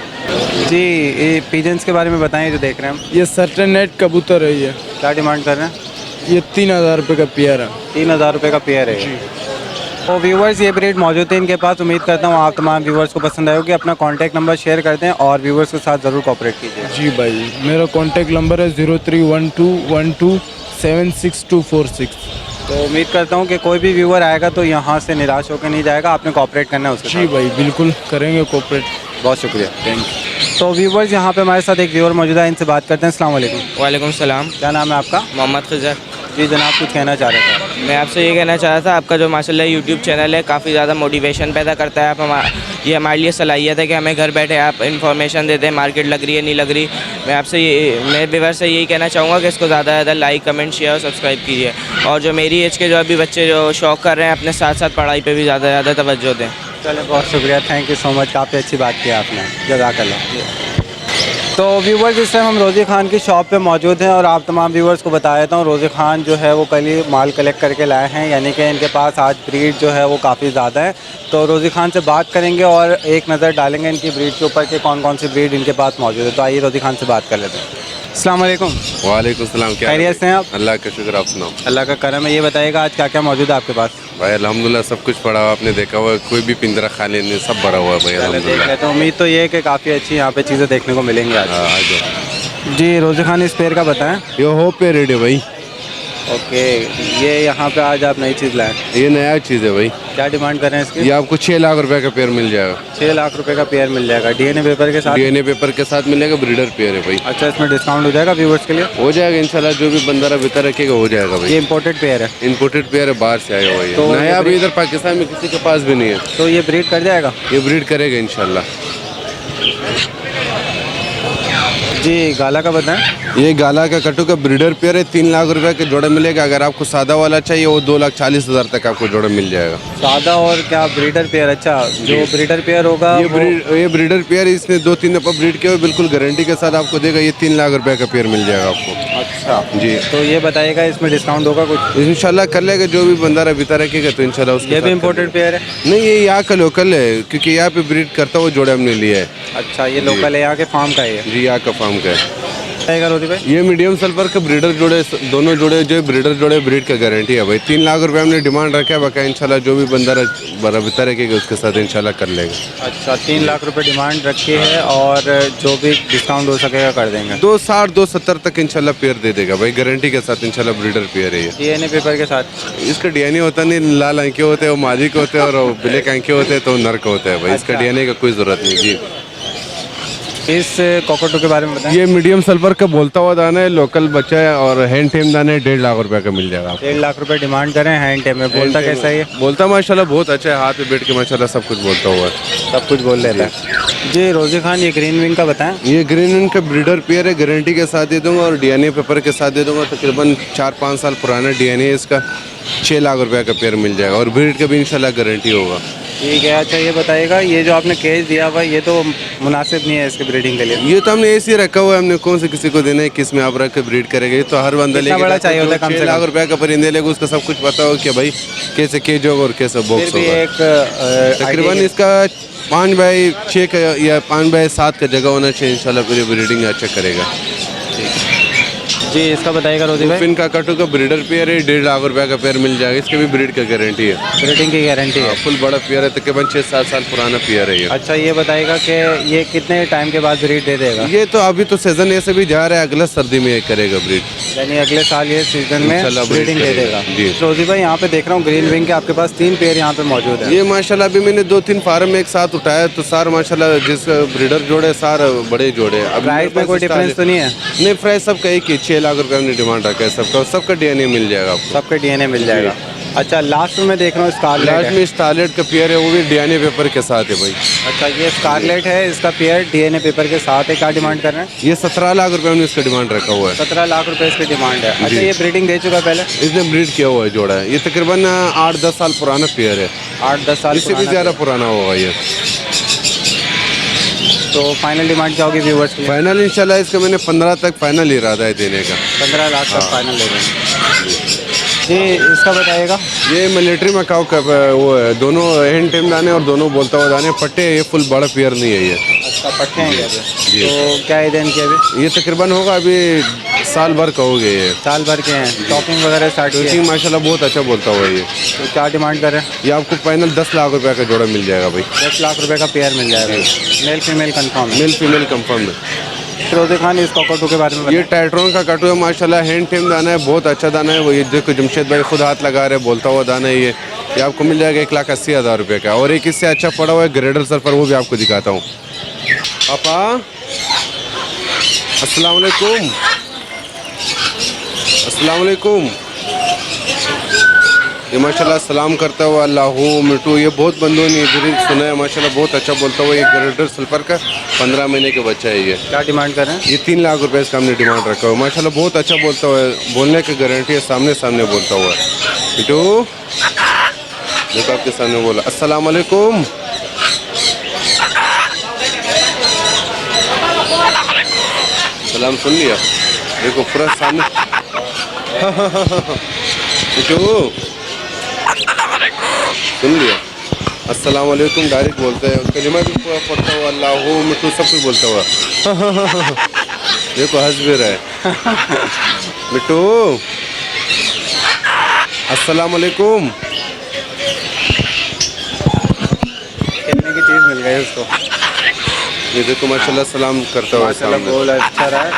S4: जी, ये पिजन्स के बारे में बताएं जो देख रहे हैं हम।
S5: ये सर्टन नेट कबूतर है। ये
S4: क्या डिमांड कर रहे हैं?
S5: ये 3,000 रुपये का पेयर है।
S4: 3,000 रुपये का पेयर है ये। तो व्यूवर्स ये ब्रीड मौजूद है इनके पास। उम्मीद करता हूँ आप तमाम व्यूवर्स को पसंद आएगी। अपना कॉन्टैक्ट नंबर शेयर करते हैं और व्यूवर्स के साथ ज़रूर कोऑपरेट कीजिए।
S5: जी भाई, मेरा कॉन्टैक्ट नंबर है 031212762446।
S4: तो उम्मीद करता हूँ कि कोई भी व्यूवर आएगा तो यहाँ से निराश होकर नहीं जाएगा। आपने कोऑपरेट करना है उसके
S5: जी भाई, बिल्कुल करेंगे कोऑपरेट।
S4: बहुत शुक्रिया, थैंक यू। तो व्यूवर्स यहाँ पे हमारे साथ एक व्यूवर मौजूद है, इनसे बात करते हैं। अस्सलाम वालेकुम।
S7: वालेकुम सलाम।
S4: क्या नाम है आपका?
S7: मोहम्मद खिज़र।
S4: जी जनाब, कुछ कहना चाह रहे थे?
S7: मैं आपसे ये कहना चाह रहा था, आपका जो माशाल्लाह यूट्यूब चैनल है काफ़ी ज़्यादा मोटिवेशन पैदा करता है। ये हमारे लिए सलाहियत है कि हमें घर बैठे आप इन्फॉर्मेशन देते हैं, मार्केट लग रही है नहीं लग रही। मैं व्यूअर्स से यही कहना चाहूँगा कि इसको ज़्यादा से ज़्यादा लाइक, कमेंट, शेयर और सब्सक्राइब कीजिए। और जो मेरी एज के जो अभी बच्चे जो शौक़ कर रहे हैं, अपने साथ साथ पढ़ाई पर भी ज़्यादा से ज़्यादा तवज्जो दें।
S4: चलिए, बहुत शुक्रिया, थैंक यू सो मच। काफ़ी अच्छी बात की आपने, जज़ाकल्लाह। तो व्यूवर्स इस टाइम हम रोज़ी ख़ान की शॉप पे मौजूद हैं और आप तमाम व्यूवर्स को बता देता हूँ, रोज़ी ख़ान जो है वो कल ही माल कलेक्ट करके लाए हैं, यानी कि इनके पास आज ब्रीड जो है वो काफ़ी ज़्यादा है। तो रोज़ी ख़ान से बात करेंगे और एक नज़र डालेंगे इनकी ब्रीड के ऊपर कि कौन कौन सी ब्रीड इनके पास मौजूद है। तो आइए रोज़ी ख़ान से बात कर लेते हैं। अस्सलाम वालेकुम।
S2: वालेकुम सलाम। क्या
S4: खैरियत से हैं आप?
S2: अल्लाह का शुक्र, आप सुनाओ।
S4: अल्लाह का करम है। ये बताइएगा आज क्या क्या मौजूद है आपके पास?
S2: भाई अल्हम्दुलिल्लाह सब कुछ पड़ा हुआ, आपने देखा हुआ, कोई भी पिंजरा खाली नहीं, सब भरा हुआ है भाई
S4: देख
S2: अल्हम्दुलिल्लाह।
S4: लेते हैं। उम्मीद तो ये है कि काफ़ी अच्छी यहाँ पे चीज़ें देखने को मिलेंगी आज।
S2: हाँ, आ जाओ।
S4: जी, रोज़ी ख़ान इस पेड़ का बताएं।
S2: ये हो पे रेड है भाई।
S4: ओके, ये यहाँ पे आज आप नई चीज़ लाएँ,
S2: ये नया चीज़ है भाई।
S4: क्या डिमांड कर रहे हैं इसकी?
S2: ये आपको 6 लाख रुपए का पेयर मिल जाएगा।
S4: 6 लाख रुपए का पेयर मिल जाएगा, डीएनए पेपर के साथ।
S2: डीएनए पेपर के साथ मिलेगा, ब्रीडर पेयर है भाई।
S4: अच्छा, इसमें डिस्काउंट हो जाएगा व्यूवर्स के लिए?
S2: हो जाएगा इंशाल्लाह, जो भी बंदरा भीतर रखेगा हो जाएगा भाई।
S4: ये इंपोर्टेड पेयर है,
S2: इम्पोर्टेड पेयर है, बाहर से आया हुआ है।
S4: तो
S2: नया
S4: ये
S2: अभी इधर पाकिस्तान में किसी के पास भी नहीं है।
S4: तो ये ब्रीड कर जाएगा?
S2: ये ब्रीड करेगा इंशाल्लाह।
S4: जी गाला का बताएं।
S2: ये गाला का कटू का ब्रीडर पेयर है, 3 लाख रुपए के जोड़ा मिलेगा। अगर आपको सादा वाला चाहिए वो 2,40,000 तक आपको जोड़ा मिल जाएगा।
S4: सादा और क्या ब्रीडर पेयर? अच्छा, जो ब्रीडर पेयर होगा
S2: ये ब्रीडर पेयर इसने 2-3 दफ़ा ब्रीड किया हुआ, बिल्कुल गारंटी के साथ आपको देगा। ये 3 लाख रुपए का पेयर मिल जाएगा आपको।
S4: अच्छा
S2: जी,
S4: तो ये बताइएगा इसमें डिस्काउंट होगा कुछ?
S2: इंशाल्लाह कर लेगा। जो भी बंदा बिता रखेगा तो इंशाल्लाह उसके
S4: ये भी
S2: साथ कर
S4: इम्पोर्टेड पेयर है?
S2: लेगा। नहीं, ये यहाँ का लोकल है, क्योंकि यहाँ पे ब्रीड करता हुआ जोड़ा हमने लिया है।
S4: अच्छा, ये लोकल है, यहाँ के फार्म का ही है?
S2: जी, यहाँ का फार्म का है।
S4: बताइएगा रोदी भाई।
S2: ये मीडियम सल्फर का ब्रीडर जोड़े, दोनों जोड़े जो ब्रीडर जोड़े ब्रीड का गारंटी है भाई। 3 लाख रुपए हमने डिमांड रखा है। बाकी इंशाल्लाह जो भी बंदा बिता रखेगा उसके साथ इंशाल्लाह कर लेगा।
S4: अच्छा, 3 लाख रुपए डिमांड रखी है और जो भी डिस्काउंट हो सकेगा कर देंगे।
S2: 260 270 तक इंशाल्लाह पेयर दे देगा भाई, गारंटी के साथ इंशाल्लाह ब्रीडर पेयर है ये।
S4: डीएनए पेपर के साथ?
S2: इसका डीएनए होता नहीं, लाल आंखें होते हैं वो मादी के होते हैं, और ब्लैक आंखें होते हैं तो नर का होता है भाई। इसका डीएनए का कोई ज़रूरत नहीं। जी,
S4: इस कॉकटो के बारे में बताएं।
S2: ये मीडियम सल्फर का बोलता हुआ दाना है, लोकल बच्चा है और हैंड टेम दाना है। 1.5 लाख रुपए का मिल जाएगा आपको।
S4: 1.5 लाख रुपए डिमांड करें हैंड टेम में। बोलता कैसा है ये?
S2: बोलता माशाल्लाह बहुत अच्छा है, हाथ पे बैठ के माशाल्लाह सब कुछ बोलता हुआ है।
S4: सब कुछ बोल लेता है। जी रोजी खान, ये ग्रीन विंग का बताएं।
S2: ये ग्रीन विंग का ब्रीडर पेयर है, गारंटी के साथ दे दूंगा और डीएनए पेपर के साथ दे दूंगा। तकरीबन 4-5 साल पुराना डीएनए है इसका। 6 लाख रुपए का पेयर मिल जाएगा और ब्रीड का भी इंशाल्लाह गारंटी होगा।
S4: ठीक है। अच्छा, ये बताइएगा, ये जो आपने केज दिया हुआ ये तो मुनासिब नहीं है इसके ब्रीडिंग के लिए?
S2: ये तो हमने ऐसे ही रखा हुआ है, हमने कौन से किसी को देना है, किस में आप रख के ब्रीड करेंगे। ये तो हर बंदा
S4: कितना बड़ा चाहिए होता है कम से
S2: 6
S4: कम?
S2: लाख रुपए का परिंदे लेगा, उसका सब कुछ पता हो कि भाई कैसे केज होगा और कैसे
S4: फिर
S2: बॉक्स
S4: भी
S2: होगा।
S4: एक
S2: तकरीबन इसका 5x6 का या 5x7 का जगह होना चाहिए इंशाल्लाह, फिर ब्रीडिंग अच्छा करेगा।
S4: जी इसका बताइएगा रोजी भाई।
S2: फिन का कटू का ब्रीडर पेयर है, 1.5 लाख रुपए का पेयर मिल जाएगा। इसके भी ब्रीड का गारंटी है,
S4: ब्रीडिंग की गारंटी है।
S2: फुल बड़ा पेयर है, तकरीबन 6-7 साल पुराना पेयर है ये।
S4: अच्छा, ये बताइएगा कि ये कितने टाइम के बाद ब्रीड दे देगा?
S2: ये तो अभी तो सीजन ऐसे भी जा रहा है, अगला सर्दी में ये करेगा ब्रीड।
S4: यानी अगले साल ये सीजन में
S2: इंशाल्लाह
S4: ब्रीडिंग दे
S2: करेगा।
S4: देगा।
S2: जी।
S4: रोजी भाई, यहाँ पे देख रहा हूँ ग्रीन विंग के आपके पास 3 पेयर यहाँ पे मौजूद है।
S2: ये माशाल्लाह अभी मैंने 2-3 फार्म एक साथ उठाया तो सार माशाल्लाह जिस ब्रीडर जोड़े सार बड़े जोड़े। अब
S4: प्राइस में कोई डिफरेंस तो नहीं है?
S2: नहीं, प्राइस सबका एक ही 6 लाख रुपए हमने डिमांड रखा है सबका डीएनए मिल जाएगा आपको।
S4: सबके डीएनए मिल जाएगा। अच्छा, लास्ट में देख रहा हूँ स्कारलेट
S2: लास्ट
S4: है।
S2: में स्टारलेट का पेयर है, वो भी डीएनए पेपर के साथ है भाई।
S4: अच्छा, ये स्कारलेट है, इसका पेयर डीएनए पेपर के साथ है। क्या डिमांड कर रहे हैं?
S2: ये 17 लाख रुपए हमने इसका डिमांड रखा हुआ है।
S4: 17 लाख रुपए इसकी डिमांड है। अच्छा, ये ब्रीडिंग दे चुका है पहले?
S2: इसने ब्रीड किया हुआ है जोड़ा है। ये तकरीबन 8-10 साल पुराना पेयर है,
S4: 8-10 साल
S2: इससे भी ज़्यादा पुराना होगा ये।
S4: तो फाइनल डिमांड क्या होगी व्यूवर्स की?
S2: फाइनल इंशाल्लाह इसका मैंने 15 तक फाइनल इरादा है देने का।
S4: 15 लाख तक फाइनल ले रहे हैं। जी इसका बताइएगा।
S2: ये मिलिट्री में काउ का वो है, दोनों हैंड टेम दाने और दोनों बोलता हुआ दाने पट्टे। ये फुल बड़ा पेयर नहीं है ये।
S4: अच्छा, पट्टे हैं क्या?
S2: जी।
S4: तो क्या है दिन के अभी?
S2: ये तकरीबन होगा अभी साल भर का हो गया ये।
S4: साल भर के हैं। टॉपिंग वगैरह स्टार्ट की है?
S2: टॉपिंग माशाल्लाह बहुत अच्छा बोलता हुआ ये।
S4: तो क्या डिमांड कर रहे हैं?
S2: ये आपको फाइनल 10 लाख रुपए का जोड़ा मिल जाएगा भाई।
S4: 10 लाख रुपए का पेयर मिल जाएगा। मेल फीमेल कंफर्म है?
S2: मेल फीमेल कंफर्म है।
S4: फिरोजी खान, इस कॉकटो के बारे में
S2: ये टाइट्रोन का कटू है माशाल्लाह, हैंड टेम दाना है, बहुत अच्छा दाना है। वो ये देखो जमशेद भाई खुद हाथ लगा रहे, बोलता हुआ दाना है ये आपको मिल जाएगा 1,80,000 रुपये का। और एक इससे अच्छा पड़ा हुआ है ग्रेडर सल्फर, वो भी आपको दिखाता हूँ। पापा अस्सलाम वालेकुम। अस्सलाम वालेकुम। ये माशाल्लाह सलाम करता हुआ अल्लाहू मिठू। ये बहुत बंदों ने इधर सुना है माशाल्लाह, बहुत अच्छा बोलता हुआ। ये ग्रेडर सल्फर का 15 महीने का बच्चा है ये।
S4: क्या डिमांड कर रहे हैं?
S2: ये 3 लाख रुपए इसका हमने डिमांड रखा हुआ। माशाल्लाह बहुत अच्छा बोलता हुआ है, बोलने की गारंटी है, सामने सामने बोलता हुआ है। बिटू देखो आपके सामने बोला अस्सलाम वालेकुम। सलाम सुन लिया, देखो पूरा सामने। बिटू सुन लिया, अस्सलाम वालेकुम डायरेक्ट बोलते हैं। कलिमा भी पूरा पढ़ता हुआ, अल्लाह मिठू सब कुछ बोलता हुआ। देखो हंस भी रहा है। मिठू अस्सलाम वालेकुम।
S4: कितने की चीज़ मिल गई उसको?
S2: ये देखो माशाल्लाह सलाम करता हुआ
S4: माशाल्लाह
S2: सामने।
S4: बोल अच्छा रहा है।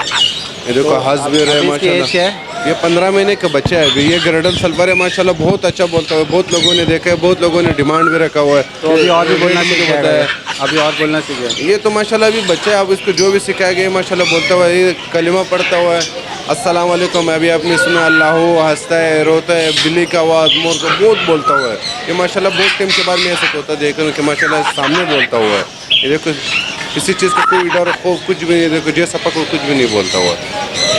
S2: ये देखो
S4: तो
S2: हंस भी रहा है
S4: अभी इसकी एज क्या
S2: माशाल्लाह।
S4: है?
S2: ये 15 महीने का बच्चा है अभी। ये ग्रेडल सल्फर है माशाल्लाह, बहुत अच्छा बोलता हुआ। बहुत लोगों ने देखा है, बहुत लोगों ने डिमांड भी रखा हुआ है।
S4: तो अभी और भी बोलना
S2: मुझे
S4: सीख
S2: पता है।
S4: अभी और बोलना सीख गया।
S2: ये तो माशाल्लाह अभी बच्चा है, अब इसको जो भी सिखाया गया माशाल्लाह बोलता हुआ। ये कलिमा पढ़ता हुआ है, अस्सलाम वालेकुम। अभी आपने सुना अल्लाह, हंसता है, रोता है, बिल्ली का आवाज़, मोर का, बहुत बोलता हुआ है ये माशाल्लाह। बहुत टाइम के बाद मैं ऐसा तोता देख रहा हूँ कि माशाल्लाह सामने बोलता हुआ है। ये देखो किसी चीज़ का कोई डर खौफ कुछ भी नहीं। देखो जैसा पकड़ो कुछ भी नहीं बोलता हुआ,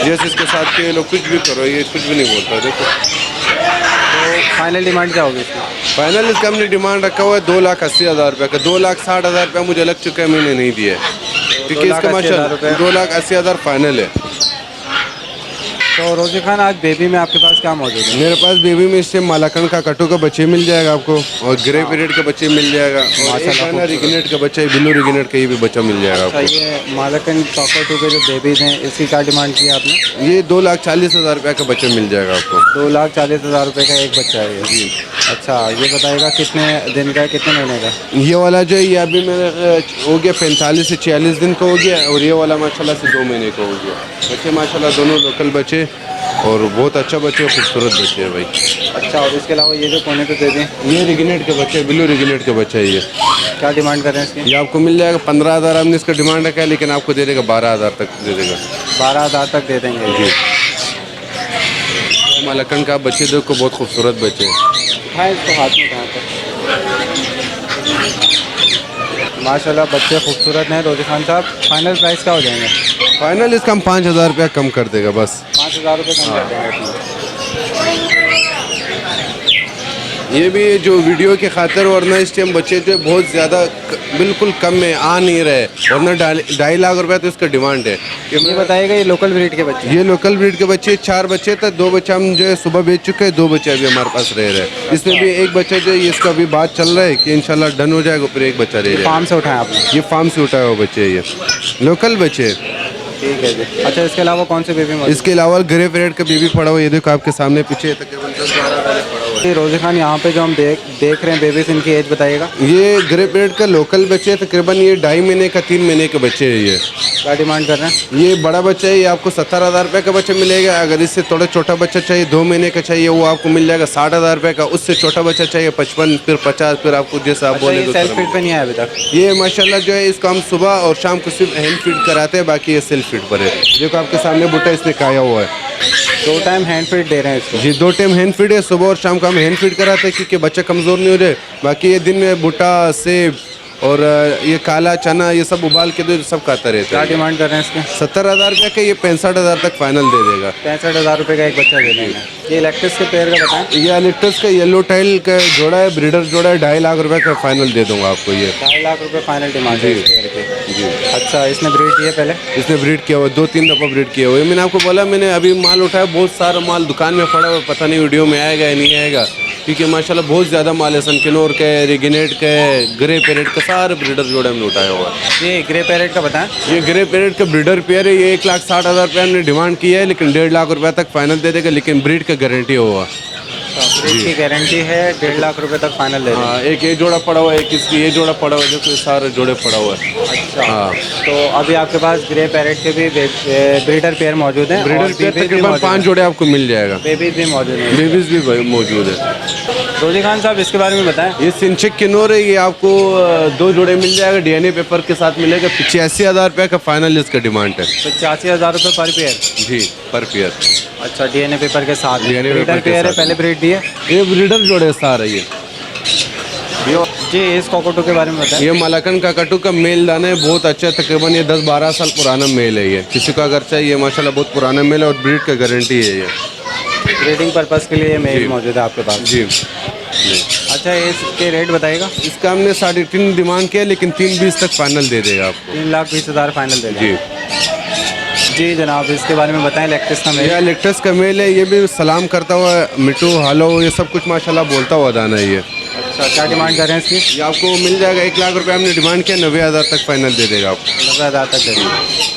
S2: जैसे इसके साथ के लोग कुछ भी करो ये कुछ भी नहीं बोलता। देखो
S4: तो फाइनल डिमांड क्या होगी इसकी?
S2: फाइनल इसका हमने डिमांड रखा हुआ है 2,80,000 रुपये का। 2,60,000 रुपये मुझे लग चुका है, मैंने नहीं दिया है क्योंकि इसका माशाल्लाह 2,80,000 फाइनल है।
S4: तो रोजी खान आज बेबी में आपके पास क्या मौजूद है?
S2: मेरे पास बेबी में इससे मालाकन का कटू का बच्चे मिल जाएगा आपको, और ग्रे पीरियड का बच्चे मिल जाएगा, और एक है ना रिगनेट का बच्चा है, ब्लू रिगनेट का ये भी बच्चा मिल जाएगा
S4: अच्छा,
S2: आपको।
S4: ये मालकन कॉकटू के जो बेबीज हैं इसकी क्या डिमांड की है आपने?
S2: ये 2,40,000 रुपये का बच्चा मिल जाएगा आपको।
S4: 2,40,000 रुपये का एक बच्चा है ये।
S2: जी।
S4: अच्छा, ये बताएगा कितने दिन का है, कितने महीने का?
S2: ये वाला जो है ये अभी मेरे हो गया 45 से 46 दिन का हो गया, और ये वाला माशाल्लाह से 2 महीने का हो गया। बच्चे माशाल्लाह दोनों लोकल बच्चे और बहुत अच्छा बच्चे, खूबसूरत बच्चे हैं भाई।
S4: अच्छा, और इसके अलावा ये जो कोने पे बेबी हैं
S2: ये रिगनेट के बच्चे, ब्लू रिगनेट के बच्चे है ये।
S4: क्या डिमांड कर रहे हैं इसकी?
S2: ये आपको मिल जाएगा 15,000 हमने इसका डिमांड रखा है, लेकिन आपको दे देगा 12,000 तक दे देगा।
S4: 12,000 तक दे देंगे
S2: जी। मालकन का बच्चे देखो बहुत खूबसूरत बच्चे हैं।
S4: हाँ, इसको हाथ में कहाँ पर माशाल्लाह बच्चे खूबसूरत हैं। रोजी खान साहब, फाइनल प्राइस क्या हो जाएंगे?
S2: फाइनल इसका हम 5,000 रुपया कम कर देगा बस।
S4: 5,000 रुपये कम कर देंगे इसमें।
S2: ये भी जो वीडियो की खातिर, वरना इस टाइम बच्चे जो बहुत ज़्यादा बिल्कुल कम में आ नहीं रहे, वरना 2.5 लाख रुपया तो इसका डिमांड है।
S4: ये बताइएगा ये लोकल ब्रीड के बच्चे?
S2: ये लोकल ब्रीड के बच्चे 4 बच्चे थे, 2 बच्चे हम जो है सुबह बेच चुके हैं, 2 बच्चे अभी हमारे पास रह रहे हैं। इसमें भी एक बच्चा जो है इसका अभी बात चल रहा है कि इंशाल्लाह डन हो जाएगा, फिर एक बच्चा रह जाएगा।
S4: फार्म से उठाएं आपने?
S2: ये फार्म से उठाए हुए बच्चे हैं, ये लोकल बच्चे।
S4: ठीक है जी। अच्छा, इसके अलावा कौन से बेबी मौजूद?
S2: इसके अलावा ग्रे पीरियड का बेबी पड़ा हुआ, ये देखो आपके सामने पीछे तकरीबन 10-12 पड़ा हुआ है।
S4: रोजी खान, यहाँ पे जो हम देख रहे हैं बेबीज, इनकी एज बताइएगा।
S2: ये ग्रे पीरियड का लोकल बच्चे हैं, तकरीबन ये 2.5 महीने का 3 महीने के बच्चे हैं। ये
S4: क्या डिमांड कर रहे हैं?
S2: ये बड़ा बच्चा है, ये आपको 70,000 रुपये का बच्चा मिलेगा। अगर इससे थोड़ा छोटा बच्चा चाहिए, 2 महीने का चाहिए, वो आपको मिल जाएगा 60,000 रुपये का। उससे छोटा बच्चा चाहिए 55, फिर 50, फिर आपको जैसा आप बोले।
S4: सेल्फ फीड पे नहीं आया अभी तक?
S2: ये माशाल्लाह जो है इसको हम सुबह और शाम को सिर्फ हैंड फीड कराते हैं, बाकी ये सेल्फ फीड पर है। देखो आपके सामने बुट्टा इसने खाया हुआ है।
S4: 2 टाइम हैंड फीड दे रहे हैं इसको?
S2: जी, 2 टाइम हैंड फीड है, सुबह और शाम को हम हैंड फीड कराते हैं क्योंकि बच्चा कमज़ोर नहीं हो जाए। बाकी ये दिन में भुट्टा, सेब और ये काला चना ये सब उबाल के दो, सब खाता रहता
S4: क्या
S2: है।
S4: डिमांड कर रहे हैं इसके?
S2: 70,000 रुपये का, ये 65,000 तक फाइनल दे देगा।
S4: 65,000 रुपये का एक बच्चा दे देंगे। ये इलेक्ट्रिस के पेयर का बताएं?
S2: ये एलिक्टस का येलो टाइल का जोड़ा है, ब्रीडर जोड़ा है, 2.5 लाख रुपये का फाइनल दे दूंगा आपको ये।
S4: 2.5 लाख रुपये फाइनल डिमांड है इस पेयर की।
S2: जी।
S4: अच्छा, इसने ब्रीड किया पहले?
S2: इसने ब्रीड किया हुआ, 2-3 दफ़ा ब्रीड किया हुआ है। मैंने आपको बोला, मैंने अभी माल उठाया, बहुत सारा माल दुकान में पड़ा हुआ, पता नहीं वीडियो में आएगा या नहीं आएगा, क्योंकि माशाल्लाह बहुत ज़्यादा माल है। सनकिनोर का है, रिगनेट का है, ग्रे पैरेट का, सारे ब्रीडर जोड़े हमने उठाया हुआ है।
S4: ये ग्रे पैरेट का बताएं?
S2: ये ग्रे पैरेट का ब्रीडर पेयर है, ये 1,60,000 रुपये हमने डिमांड किया है, लेकिन 1.5 लाख रुपये तक फाइनल दे देगा, लेकिन ब्रीड का गारंटी होगा।
S4: ब्रीड की गारंटी है, 1.5 लाख रुपये तक फाइनल दे देंगे।
S2: हाँ, एक ये जोड़ा पड़ा हुआ है, एक इसकी ये जोड़ा पड़ा हुआ है, देखो ये सारे जोड़े पड़ा हुआ है।
S4: अच्छा,
S2: हाँ।
S4: तो अभी आपके पास ग्रे पैरेट के भी ब्रीडर पेयर मौजूद हैं?
S2: ब्रीडर पेयर तकरीबन 5 जोड़े आपको मिल जाएगा।
S4: बेबीज भी मौजूद हैं?
S2: बेबीज भी मौजूद है।
S4: रोजी खान साहब, इसके बारे में बताएं?
S2: ये सिंचिक किन्नौर है, ये आपको 2 जोड़े मिल जाएगा, DNA पेपर के साथ मिलेगा। 85,000 रुपये का फाइनल इसका डिमांड है।
S4: 85,000 रुपये पर पेयर?
S2: जी, पर पेयर।
S4: अच्छा, DNA पेपर के साथ?
S2: DNA
S4: ब्रीडर
S2: पेपर के
S4: पेयर है,
S2: साथ।
S4: पहले ब्रीड दी है?
S2: ये ब्रीडर जोड़े सारे ये।
S4: जी, इस कॉकटो के बारे में बताएं?
S2: ये मलाकन का कटू का मेल दाना है, बहुत अच्छा, तकरीबन ये 10-12 साल पुराना मेल है। ये किसी का अगर चाहिए, माशाल्लाह बहुत पुराना मेल है और ब्रीड का गारंटी है ये।
S4: ब्रीडिंग पर्पस के लिए मेल
S2: जी।
S4: मौजूद है आपके पास?
S2: जी।
S4: अच्छा, इसके रेट बताइएगा?
S2: इसका हमने 3.5 डिमांड किया, लेकिन 3.20 तक फाइनल दे देगा आपको।
S4: 3,20,000 फाइनल दे
S2: जी।
S4: जी जनाब, इसके बारे में बताएं। इलेक्ट्रिस का मेल?
S2: ये इलेक्ट्रस का मेल है, ये भी सलाम करता हुआ, मिट्टू हालो ये सब कुछ माशाल्लाह बोलता हुआ दाना है ये।
S4: अच्छा, क्या डिमांड कर रहे हैं इसकी?
S2: ये आपको मिल जाएगा 1 लाख रुपये हमने डिमांड किया, 90,000 तक फाइनल दे देगा आपको।
S4: 90,000 तक दे देंगे।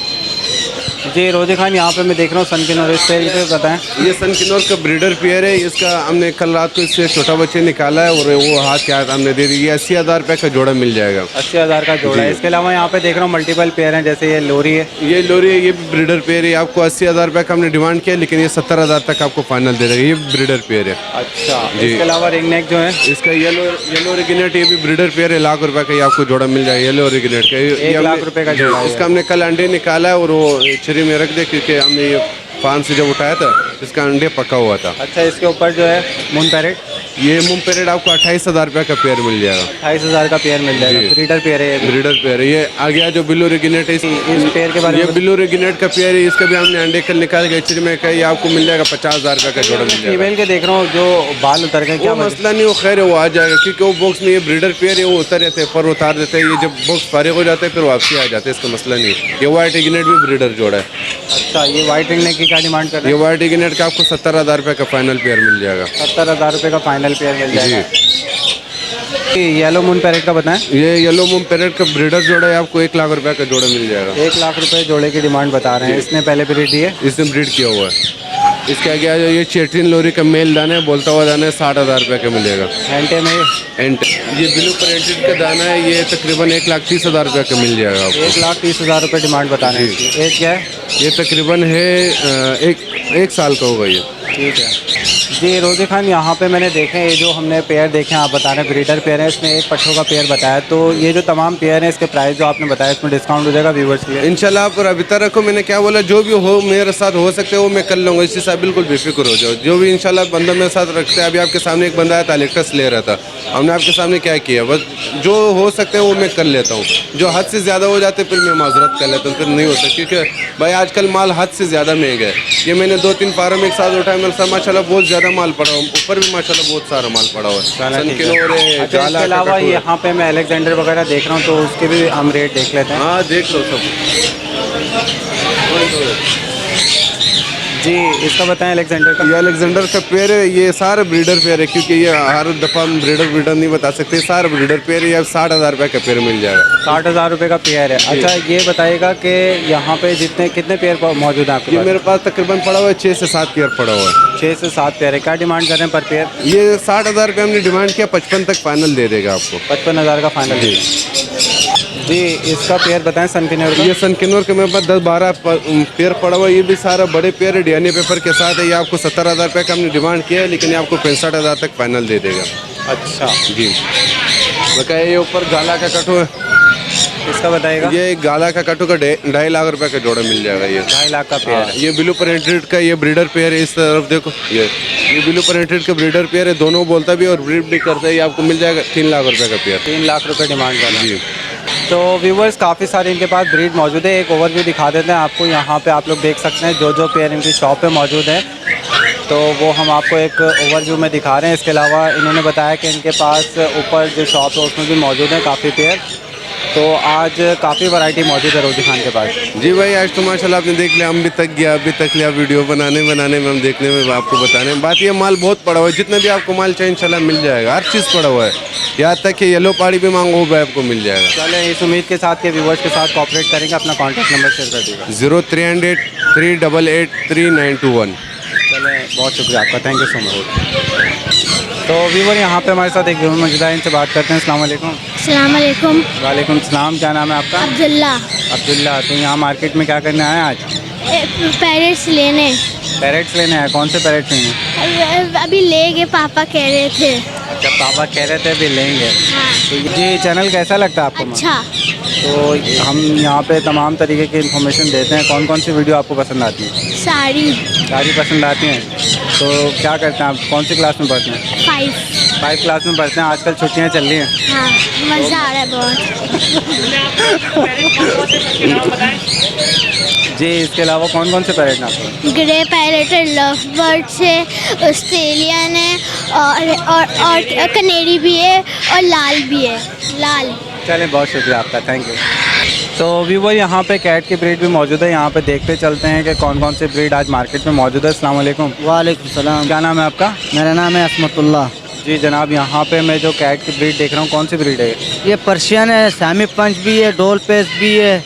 S4: जी, रोजी खान, यहाँ पे मैं देख रहा हूँ सनकिनोर, इस पेयर पे बताएं?
S2: ये सनकिनोर का ब्रीडर पेयर है, इसका हमने कल रात को इससे छोटा बच्चे निकाला है और वो हाथ के हाथ हमने दे दी। ये 80,000 रुपये का जोड़ा मिल जाएगा।
S4: 80,000 का जोड़ा है। इसके अलावा यहाँ पे देख रहा हूँ मल्टीपल पेयर हैं, जैसे ये लोरी है?
S2: ये लोरी है, ये भी ब्रीडर पेयर है, आपको 80,000 रुपये का हमने डिमांड किया, लेकिन ये 70,000 तक आपको फाइनल दे देगा। ये ब्रीडर पेयर है।
S4: अच्छा,
S2: जी।
S4: इसके अलावा रिंग नेक जो है?
S2: इसका येलो रिगनेट, ये भी ब्रीडर पेयर है, 1 लाख रुपये का ये आपको जोड़ा मिल जाएगा, येलो रिगनेट का।
S4: 1 लाख रुपये का जोड़ा है।
S2: इसका हमने कल अंडे निकाला है और वो छरी में रख दे, क्योंकि हमने ये फार्म से जब उठाया था इसका अंडे पका हुआ था।
S4: अच्छा, इसके ऊपर जो है मून पैरेट,
S2: ये मून पैरेट आपको 28,000 रुपये का पेयर मिल जाएगा।
S4: 28,000 का पेयर मिल जाएगा।
S2: जी।
S4: ब्रीडर पेयर है ये भी।
S2: ब्रीडर पेयर है। ये आ गया जो ब्लू रेगिनेट है,
S4: इस पेयर के बारे
S2: ये
S4: में
S2: ब्लू रेगिनेट का पेयर है। इसका भी हमने अंडे कल निकाल के एचडी में कहा, ये आपको मिल जाएगा 50,000 रुपये का जोड़ा मिल जाएगा।
S4: फीमेल के देख रहा हूँ जो बाल उतर गए, क्या
S2: वो मसला नहीं, वो खैर है, वो आ जाएगा, क्योंकि वो बॉक्स में ये ब्रीडर पेयर है, वो उतर रहते हैं, पर उतार देते हैं। ये जब बॉक्स फारिग हो जाते हैं फिर वापसी आ जाते हैं, इसका मसला नहीं। ये वाइट रेगिनेट भी ब्रीडर जोड़ा है।
S4: अच्छा, ये वाइट रिंगने की क्या डिमांड कर रहे
S2: ये
S4: हैं?
S2: वाइट रेगिनेट का आपको 70,000 रुपये का फाइनल पेयर मिल जाएगा।
S4: 70,000 रुपये का फाइनल पेयर मिल जाएगा।
S2: जी।
S4: येलो मून पैरेट का बताएं।
S2: ये येलो मून पैरेट का ब्रीडर जोड़ा है, आपको 1 लाख रुपये का जोड़ा मिल जाएगा।
S4: 1 लाख रुपए जोड़े की डिमांड बता रहे हैं। इसने पहले ब्रीड दी है।
S2: इसने ब्रीड किया हुआ है। इसके आगे आ जाओ, ये चेटिन लोरी का मेल दाना है, बोलता हुआ दाना है, 60,000 रुपये का मिलेगा।
S4: एंटे में
S2: एंड ये ब्लू प्रिंटेड का दाना है, ये तकरीबन 1,30,000 रुपये का मिल जाएगा आपको।
S4: 1,30,000 रुपये डिमांड बता रहे हैं इसकी। एज क्या है?
S2: ये तकरीबन है एक साल का होगा ये।
S4: ठीक है जी। रोज़ी खान, यहाँ पे मैंने देखे ये जो हमने पेयर देखे हैं, आप बता रहे हैं ब्रीडर पेयर है, इसमें एक पट्ठों का पेयर बताया, तो ये जो तमाम पेयर है इसके प्राइस जो आपने बताया इसमें डिस्काउंट हो जाएगा व्यूवर्स के लिए?
S2: इंशाल्लाह आप रबिता रखो, मैंने क्या बोला, जो भी हो मेरे साथ हो सकते है वो मैं कर लूँगा, इससे साहब बिल्कुल बेफिक्र हो जाओ। जो भी इंशाल्लाह बंदा मेरे साथ रखते हैं। अभी आपके सामने एक बंदा आया था, एलेक्ट्रस ले रहा था, हमने आपके सामने क्या किया, बस जो हो सकते हैं वो मैं कर लेता हूँ। जो हद से ज़्यादा हो जाते फिर मैं माजरत कर लेता हूँ, फिर नहीं होता, क्योंकि भाई आजकल माल हद से ज़्यादा महंगा है। ये मैंने 2-3 फार्म एक साथ उठाया, मेरे साथ माशाल्लाह बहुत ज़्यादा माल पड़ा हुआ, ऊपर भी माशाल्लाह बहुत सारा माल पड़ा हुआ है। सनकिनोर है,
S4: अच्छा,
S2: जाला
S4: इसके
S2: का
S4: अलावा
S2: कटोरा।
S4: यहाँ पे मैं अलेक्जेंडर वगैरह देख रहा हूँ, तो उसके भी हम रेट देख लेते हैं।
S2: हाँ देख लो सब।
S4: जी, इसका बताएं अलेक्जेंडर का।
S2: ये अलेक्जेंडर का पेयर है, ये सारा ब्रीडर पेयर है, क्योंकि ये हर दफ़ा हम ब्रीडर नहीं बता सकते। सारा ब्रीडर पेयर है, ये 60,000 रुपये का पेयर मिल जाएगा।
S4: 60,000 रुपये का पेयर है। अच्छा, ये बताइएगा कि यहाँ पे कितने पेयर मौजूद हैं आपके
S2: ये
S4: पास?
S2: मेरे पास तकरीबन पड़ा हुआ है 6 से 7 पेयर पड़ा हुआ है।
S4: 6 से 7 पेयर है। क्या डिमांड कर रहे हैं पर पेयर?
S2: ये 60,000 रुपये हमने डिमांड किया, 55 तक फाइनल दे देगा आपको।
S4: 55,000 का फाइनल जी। इसका पेयर बताएं सनकिनोर का।
S2: ये सनकिनोर के मेरे पास 10-12 पेयर पड़ा हुआ है, ये भी सारा बड़े पेयर है, डीएनए पेपर के साथ है। ये आपको 70,000 रुपये का हमने डिमांड किया है, लेकिन ये आपको 65,000 तक फाइनल दे देगा।
S4: अच्छा
S2: जी। बताइए, ये ऊपर गाला का कटो है,
S4: इसका बताइएगा।
S2: ये गाला का कटो का 2.5 लाख रुपए का जोड़ा मिल जाएगा। ये
S4: 2.5 लाख का पेयर है।
S2: ये ब्लू प्रिंटेड का ये ब्रीडर पेयर है, इस तरफ देखो, ये ब्लू प्रिंटेड का ब्रीडर पेयर है, दोनों बोलता भी और ब्रीड भी करता है। ये आपको मिल जाएगा 3 लाख रुपए का पेयर।
S4: 3 लाख रुपए डिमांड वाला।
S2: जी।
S4: तो व्यूवर्स, काफ़ी सारे इनके पास ब्रीड मौजूद है। एक ओवरव्यू दिखा देते हैं आपको। यहाँ पे आप लोग देख सकते हैं जो पेयर इनकी शॉप पे मौजूद है, तो वो हम आपको एक ओवरव्यू में दिखा रहे हैं। इसके अलावा इन्होंने बताया कि इनके पास ऊपर जो शॉप है उसमें भी मौजूद है काफ़ी पेयर। तो आज काफ़ी वैरायटी मौजूद है रोज़ी खान के पास।
S2: जी भाई, आज तो माशाल्लाह आपने देख लिया, हम भी थक गया, अभी तक लिया वीडियो बनाने में, हम देखने में, आपको बताने में। बात ये माल बहुत पड़ा हुआ है, जितना भी आपको माल चाहिए इंशाल्लाह मिल जाएगा, हर चीज़ पड़ा हुआ है, यहाँ तक कि येलो पाड़ी भी मांगो वो भी आपको मिल जाएगा।
S4: चले, इस उम्मीद के साथ के व्यूवर्स के साथ कॉपरेट करेंगे। अपना कॉन्टैक्ट नंबर शेयर कर दीजिएगा।
S2: 0300 388 3921।
S4: चले, बहुत शुक्रिया आपका, थैंक यू सो मच। तो व्यूवर, यहाँ पे हमारे साथ एक व्यूवर मौजूद है, इनसे बात करते हैं। अस्सलाम वालेकुम।
S8: अस्सलाम वालेकुम।
S4: वालेकुम सलाम। क्या नाम है आपका?
S8: अब्दुल्ला।
S4: अब्दुल्ला। तो यहाँ मार्केट में क्या करने आए आज?
S8: पैरेट्स लेने।
S4: पैरेट्स लेने आए? कौन से पैरेट्स लेंगे?
S8: अभी ले गए, पापा कह रहे थे।
S4: अच्छा, पापा कह रहे थे अभी लेंगे।
S8: हाँ।
S4: तो ये चैनल कैसा लगता है आपको?
S8: अच्छा।
S4: तो हम यहाँ पे तमाम तरीके की इन्फॉर्मेशन देते हैं। कौन कौन सी वीडियो आपको पसंद आती है?
S8: सारी
S4: पसंद आती हैं। तो क्या करते हैं आप? कौन सी क्लास में पढ़ते हैं? 5 क्लास में पढ़ते हैं। आजकल छुट्टियाँ चल रही हैं।
S8: हाँ, मज़ा आ रहा है बहुत।
S4: जी, इसके अलावा कौन कौन से पैरेट हैं आपको?
S8: ग्रे पैरेट है, लव बर्ड्स है, ऑस्ट्रेलियन है, और कनेरी भी है, और लाल भी है। लाल।
S4: चलें, बहुत शुक्रिया आपका, थैंक यू। तो व्यूवर, यहाँ पे कैट की ब्रीड भी मौजूद है। यहाँ पे देखते चलते हैं कि कौन कौन सी ब्रीड आज मार्केट में मौजूद है। अस्सलाम वालेकुम।
S9: वालेकुम सलाम।
S4: क्या नाम है आपका?
S9: मेरा नाम है असमतुल्ला।
S4: जी जनाब, यहाँ पे मैं जो कैट की ब्रीड देख रहा हूँ, कौन सी ब्रीड है?
S9: ये पर्शियन है, सैमी पंच भी है, डोल पेस भी है।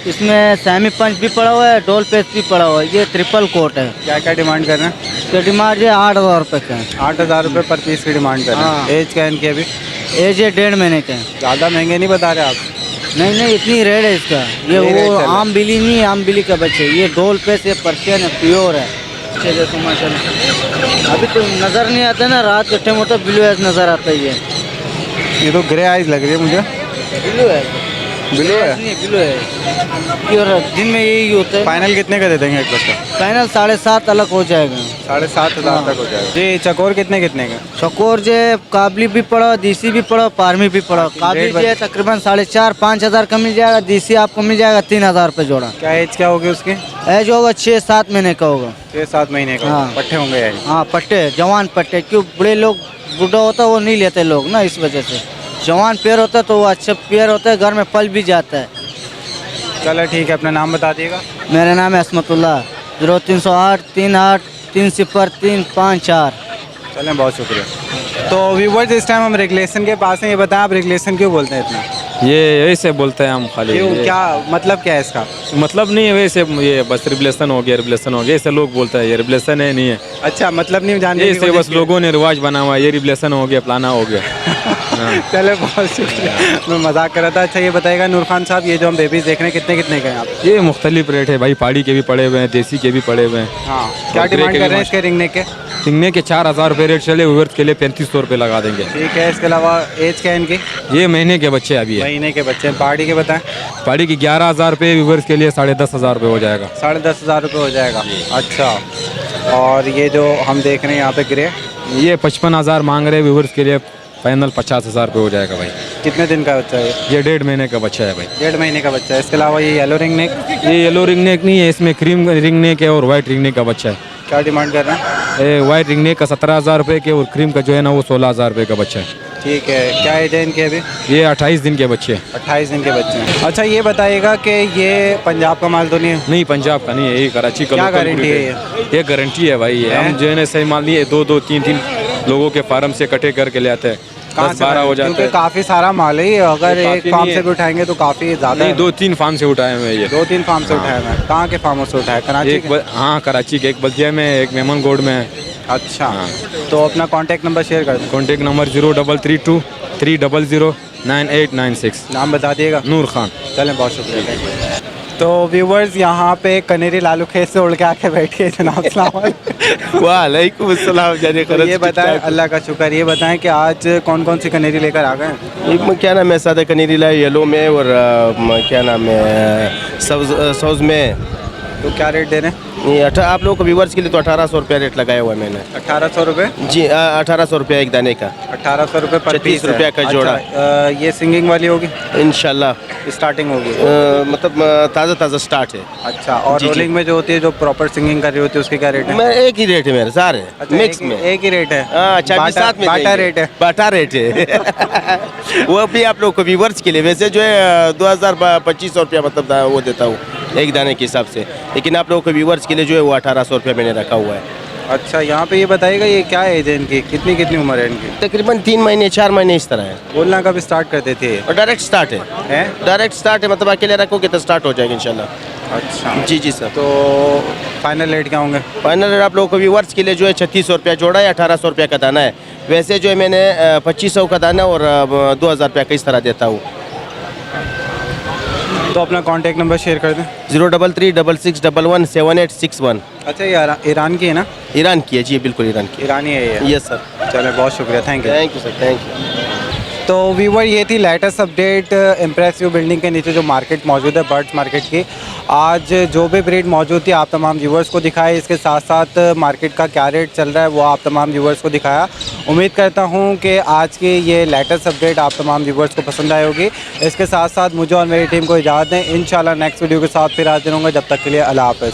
S9: इसमें सैमी पंच भी पड़ा हुआ है, डोल पेस भी पड़ा हुआ है। ये ट्रिपल कोट है।
S4: क्या क्या डिमांड कर रहे हैं?
S9: इसका डिमांड ये 8,000 रुपये का है।
S4: 8,000 रुपये पर पीस की डिमांड कर रहे हैं।
S9: हाँ।
S4: एज क्या है इनकी अभी?
S9: एज ये 1.5 महीने के हैं।
S4: ज़्यादा महंगे नहीं बता रहे आप?
S9: नहीं, इतनी रेड है इसका। ये
S4: यही रेट
S9: वो
S4: चल रहा है।
S9: आम बिली नहीं, आम बिली का बच्चे। ये डोल पेस, ये पर्शियन है, प्योर है। अच्छे देखो माशाल्लाह। अभी तो नज़र नहीं आता ना, रात के टाइम होता ब्लू एज नज़र आता है।
S4: ये तो ग्रे आइज लग रही है मुझे।
S9: ब्लू है।
S4: ब्लू है?
S9: नहीं, ब्लू है प्योर। दिन में यही होता है।
S4: फाइनल कितने का दे देंगे एक बच्चा?
S9: फाइनल 7.5 अलग हो जाएगा।
S4: 7,500 तक हो जाएगा जी। चकोर कितने कितने का?
S9: चकोर जे काबली भी पड़ो, देसी भी पड़ो, फार्मी भी पड़ो। काबली जो है तकरीबन 4,500-5 हज़ार का मिल जाएगा। देसी आपको मिल जाएगा 3,000 रुपये जोड़ा।
S4: क्या एज क्या होगी उसकी?
S9: एज होगा 6-7 महीने का होगा।
S4: 6-7 महीने का।
S9: हाँ।
S4: पट्टे होंगे यानी?
S9: हाँ पट्टे, जवान पट्टे। क्यों बड़े लोग बूढ़ा होता है वो नहीं लेते लोग ना, इस वजह से। जवान पेड़ होता है तो वो अच्छा पेड़ होता है, घर में फल भी जाता है।
S4: चलो ठीक है, अपना नाम बता दिएगा।
S9: मेरा नाम है असमतुल्ला। 0308 38 30354।
S4: चलें, बहुत शुक्रिया। तो व्यूवर्स, इस टाइम हम रेगुलेशन के पास हैं। ये बताएं आप रेगुलेशन क्यों बोलते हैं इतना?
S3: ये ऐसे बोलते हैं हम खाली।
S4: क्यों,
S3: ये
S4: क्या मतलब क्या है इसका?
S3: मतलब नहीं है वैसे, ये बस रिबलेशन हो गया, रिबलेशन हो गया, ऐसे लोग बोलते हैं। ये रिबलेशन है नहीं है,
S4: अच्छा, मतलब नहीं जानते
S3: ऐसे बस लोगों ने रिवाज बना हुआ है, ये रिबलेशन हो गया, फलाना हो गया।
S4: चले, बहुत शुक्रिया, मैं मजाक कर रहा था। अच्छा ये बताएगा नूर खान साहब, ये जो हम बेबीज देख रहे हैं कितने कितने के हैं आप?
S3: ये मुख्तलिफ रेट है भाई, पहाड़ी के भी पड़े हुए हैं, देसी के भी पड़े हुए हैं।
S4: हाँ, क्या डिमांड कर रहे हैं इसके रिंगने के?
S3: रिंगने के 4,000 रुपये रेट चले, व्यूअर्स के लिए 3,500 रुपये लगा देंगे।
S4: ठीक है, इसके अलावा एज क्या है इनकी?
S3: ये महीने के बच्चे अभी है।
S4: महीने के बच्चे। पहाड़ी के बताएं?
S3: पहाड़ी की 11,000 रुपये, व्यूअर्स के लिए 10,500 रुपये हो जाएगा।
S4: 10,500 रुपये हो जाएगा। अच्छा, और ये जो हम देख रहे हैं यहाँ पे ग्रे,
S3: ये 55,000 मांग रहे हैं, व्यूअर्स के लिए फाइनल 50,000 रुपये हो जाएगा भाई।
S4: कितने दिन का बच्चा है
S3: ये 1.5 महीने का बच्चा है भाई।
S4: 1.5 महीने का बच्चा है। इसके अलावा ये येलो रिंग नेक?
S3: ये येलो रिंग नेक नहीं है, इसमें क्रीम रिंग नेक है और वाइट रिंग नेक का बच्चा है।
S4: क्या डिमांड कर रहे हैं?
S3: वाइट रिंग नेक का 17,000 रुपये के, और क्रीम का जो है ना वो 16,000 रुपये का बच्चा है।
S4: ठीक है, क्या एज है इनकी अभी?
S3: ये 28 दिन के बच्चे हैं।
S4: 28 दिन के बच्चे हैं। अच्छा ये बताइएगा कि ये पंजाब का माल तो नहीं है?
S3: नहीं, पंजाब का नहीं है, ये कराची का।
S4: क्या
S3: लोकल
S4: गारंटी है
S3: ये गारंटी है भाई। ये हम जो है ना सही माल नहीं है, 2-2 3-3 लोगों के फार्म से कटे करके ले आते हैं। 10-12 हो जाता है,
S4: क्योंकि काफ़ी सारा माल है। अगर एक फार्म से भी उठाएंगे तो काफ़ी ज़्यादा।
S3: नहीं, 2-3 फार्म से उठाए हुए ये।
S4: 2-3 फार्म से उठाए हुए हैं। कहाँ के फार्मों से उठाए? कराची के?
S3: हाँ, कराची के। एक बल्दिया में, एक मेमन गोड में है।
S4: अच्छा, तो अपना कॉन्टैक्ट नंबर शेयर कर दें।
S3: Contact number 0332 300 9896।
S4: नाम बता दिएगा।
S3: नूर खान।
S4: चलें, बहुत शुक्रिया। तो व्यूवर्स, यहाँ पे कनेरी लालू खेत से उड़ के आके बैठ गए जनाब।
S1: वालेकुम अस्सलाम।
S4: तो ये बताएं, अल्लाह का शुक्र, ये बताएं कि आज कौन कौन सी कनेरी लेकर आ गए?
S1: क्या नाम है, सादा कनेरी ला, येलो में, और क्या नाम है, सौज में।
S4: तो क्या रेट दे रहे हैं?
S1: ये आप लोगों को व्यूवर्स के लिए तो 1,800 रुपया रेट लगाया हुआ है मैंने।
S4: 1,800 रुपये?
S1: जी, 1,800 रुपया एक दाने का।
S4: 1,800 रुपये पर
S1: 36 रुपया का जोड़ा।
S4: अच्छा, ये सिंगिंग वाली होगी
S1: इंशाल्लाह,
S4: स्टार्टिंग होगी?
S1: मतलब ताज़ा स्टार्ट है।
S4: अच्छा, और
S1: जी,
S4: रोलिंग में जो होती है, जो प्रॉपर सिंगिंग कर रही होती है, उसकी क्या रेट है?
S1: मैं एक ही रेट है मेरे सारे।
S4: अच्छा,
S1: मिक्स में
S4: एक ही रेट है?
S1: अच्छा, अभी साथ में
S4: बाटा रेट है?
S1: बाटा रेट है। वो भी आप लोग को व्यूवर्स के लिए, वैसे जो है 2,025 रुपया मतलब वो देता हूँ एक दाने के हिसाब से, लेकिन आप लोगों को व्यूवर्स के लिए जो है वो 1,800 रुपया मैंने रखा हुआ है।
S4: अच्छा, यहाँ पे ये बताइएगा, ये क्या एज है इनकी? कितनी कितनी उम्र है इनकी?
S1: तकरीबन 3 महीने 4 महीने इस तरह है।
S4: बोलना कब स्टार्ट करते थे?
S1: और डायरेक्ट स्टार्ट है, डायरेक्ट स्टार्ट है, मतलब अकेले रखोगे तो स्टार्ट हो जाएगा इंशाल्लाह।
S4: अच्छा
S1: जी सर।
S4: तो फाइनल रेट क्या होंगे?
S1: फाइनल रेट आप लोगों को व्यूवर्स के लिए जो है 3,600 रुपया जोड़ा है, 1,800 रुपया का दाना है। वैसे जो है मैंने 2,500 का दाना और 2,000 रुपया का इस तरह देता हूँ।
S4: तो अपना कॉन्टैक्ट नंबर शेयर कर दें।
S1: 03366117861।
S4: अच्छा, ये ईरान की है ना?
S1: ईरान की है जी, बिल्कुल ईरान की।
S4: ईरानी है ये?
S1: Yes sir.
S4: चले, बहुत शुक्रिया, thank you.
S1: Thank you sir, thank you.
S4: तो व्यूवर, ये थी लेटेस्ट अपडेट इम्प्रेसिव बिल्डिंग के नीचे जो मार्केट मौजूद है, बर्ड्स मार्केट की। आज जो भी ब्रीड मौजूद थी आप तमाम व्यूवर्स को दिखाए। इसके साथ साथ मार्केट का क्या रेट चल रहा है वो आप तमाम व्यूवर्स को दिखाया। उम्मीद करता हूँ कि आज की ये लेटेस्ट अपडेट आप तमाम व्यूवर्स को पसंद आई होगी। इसके साथ साथ मुझे और मेरी टीम को इजाज़त दें। इंशाल्लाह नेक्स्ट वीडियो के साथ फिर हाजिर होंगे। जब तक के लिए अल्लाह हाफ़िज़।